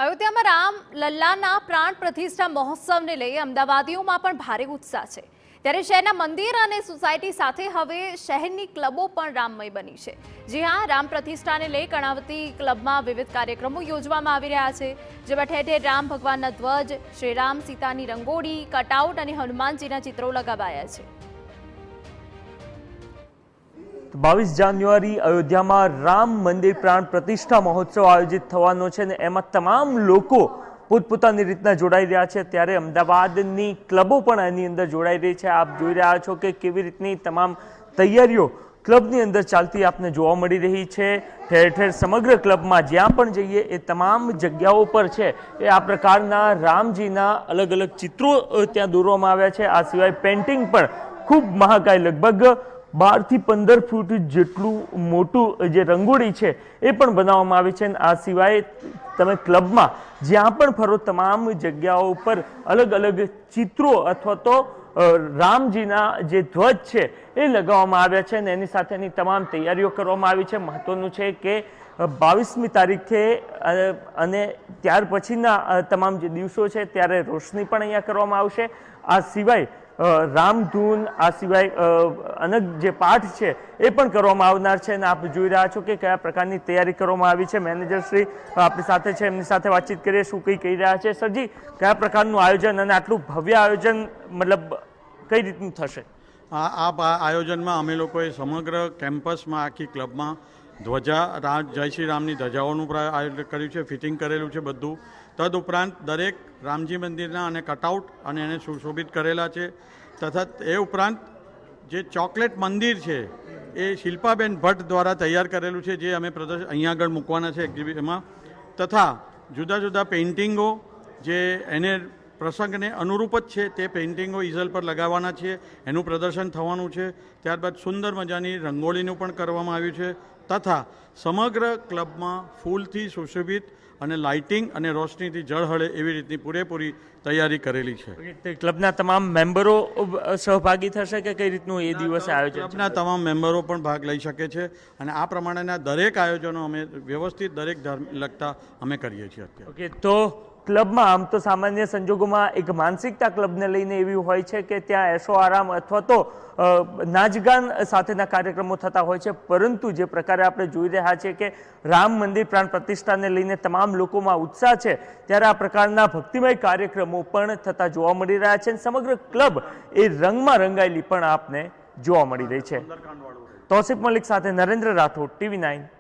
અયોધ્યામાં રામ લલ્લાના પ્રાણ પ્રતિષ્ઠા મહોત્સવને લઈ અમદાવાદીઓમાં પણ ભારે ઉત્સાહ છે। ત્યારે શહેરના મંદિર અને સોસાયટી સાથે હવે શહેરની ક્લબો પણ રામમય બની છે। જી હા, રામ પ્રતિષ્ઠાને લઈ કર્ણાવતી ક્લબમાં વિવિધ કાર્યક્રમો યોજવામાં આવી રહ્યા છે, જેમાં ઠેર ઠેર રામ ભગવાનના ધ્વજ, શ્રીરામ સીતાની રંગોળી, કટઆઉટ અને હનુમાનજીના ચિત્રો લગાવાયા છે। 22 જાન્યુઆરી અયોધ્યામાં રામ મંદિર પ્રાણ પ્રતિષ્ઠા મહોત્સવ આયોજિત થવાનો છે અને એમાં તમામ લોકો પોતપોતાની રીતના જોડાઈ રહ્યા છે। ત્યારે અમદાવાદની ક્લબો પણ આની અંદર જોડાઈ રહી છે। આપ જોઈ રહ્યા છો કે કેવી રીતની તમામ તૈયારીઓ ક્લબની અંદર ચાલતી આપને જોવા મળી રહી છે। ઠેર ઠેર સમગ્ર ક્લબમાં જ્યાં પણ જઈએ એ તમામ જગ્યાઓ પર છે એ આ પ્રકારના રામજીના અલગ અલગ ચિત્રો ત્યાં દોરવામાં આવ્યા છે। આ સિવાય પેઇન્ટિંગ પણ ખૂબ મહાકાય લગભગ 12 થી 15 ફૂટ જેટલું મોટું જે રંગોળી છે એ પણ બનાવવામાં આવી છે। આ સિવાય તમે ક્લબમાં જ્યાં પણ ફરો તમામ જગ્યાઓ પર અલગ અલગ ચિત્રો અથવા તો રામજીના જે ધ્વજ છે એ લગાવવામાં આવ્યા છે અને એની સાથેની તમામ તૈયારીઓ કરવામાં આવી છે। મહત્વનું છે કે 22મી તારીખે અને ત્યાર પછીના તમામ જે દિવસો છે ત્યારે રોશની પણ અહીંયા કરવામાં આવશે। આ સિવાય રામધૂન, આ સિવાય અનેક જે પાઠ છે એ પણ કરવામાં આવનાર છે અને આપ જોઈ રહ્યા છો કે કયા પ્રકારની તૈયારી કરવામાં આવી છે। મેનેજર શ્રી આપણી સાથે છે, એમની સાથે વાતચીત કરીએ, શું કંઈ કહી રહ્યા છે। સરજી, કયા પ્રકારનું આયોજન અને આટલું ભવ્ય આયોજન મતલબ કઈ રીતનું થશે? આ આયોજનમાં અમે લોકોએ સમગ્ર કેમ્પસમાં આખી ક્લબમાં ધ્વજા જય શ્રી રામની ધજાઓનું આયોજન કર્યું છે, ફિટિંગ કરેલું છે બધું। તદુપરાંત દરેક રામજી મંદિરના અને કટઆઉટ અને એને સુશોભિત કરેલા છે તથા એ ઉપરાંત જે ચોકલેટ મંદિર છે એ શિલ્પાબેન ભટ્ટ દ્વારા તૈયાર કરેલું છે, જે અમે પ્રદર્શન અહીંયા આગળ મૂકવાના છે એક્ઝિબિશનમાં। તથા જુદા જુદા પેઇન્ટિંગો જે એને પ્રસંગને અનુરૂપ જ છે તે પેઇન્ટિંગો ઇઝલ પર લગાવવાના છે, એનું પ્રદર્શન થવાનું છે। ત્યારબાદ સુંદર મજાની રંગોળીનું પણ કરવામાં આવ્યું છે તથા સમગ્ર ક્લબમાં ફૂલથી સુશોભિત અને લાઇટિંગ અને રોશનીથી ઝળહળે એવી રીતની પૂરેપૂરી તૈયારી કરેલી છે। ક્લબના તમામ મેમ્બરો સહભાગી થશે કે કઈ રીતનું એ દિવસે આયોજન? ક્લબના તમામ મેમ્બરો પણ ભાગ લઈ શકે છે અને આ પ્રમાણેના દરેક આયોજનો અમે વ્યવસ્થિત દરેક ધર્મ લગતા અમે કરીએ છીએ અત્યારે। ઓકે, તો ક્લબમાં આમ તો સામાન્ય સંજોગોમાં એક માનસિકતા ક્લબને લઈને એવી હોય છે કે ત્યાં એશો આરામ અથવા તો નાચગાન સાથેના કાર્યક્રમો થતા હોય છે, પરંતુ જે પ્રકારે આપણે જોઈ રહ્યા છીએ કે રામ મંદિર પ્રાણ પ્રતિષ્ઠાને લઈને તમામ લોકોમાં ઉત્સાહ છે, ત્યારે આ પ્રકારના ભક્તિમય કાર્યક્રમો પણ થતા જોવા મળી રહ્યા છે। સમગ્ર ક્લબ એ રંગમાં રંગાયેલી પણ આપને જોવા મળી રહી છે। તૌસિફ મલિક સાથે નરેન્દ્ર રાઠોડ, TV9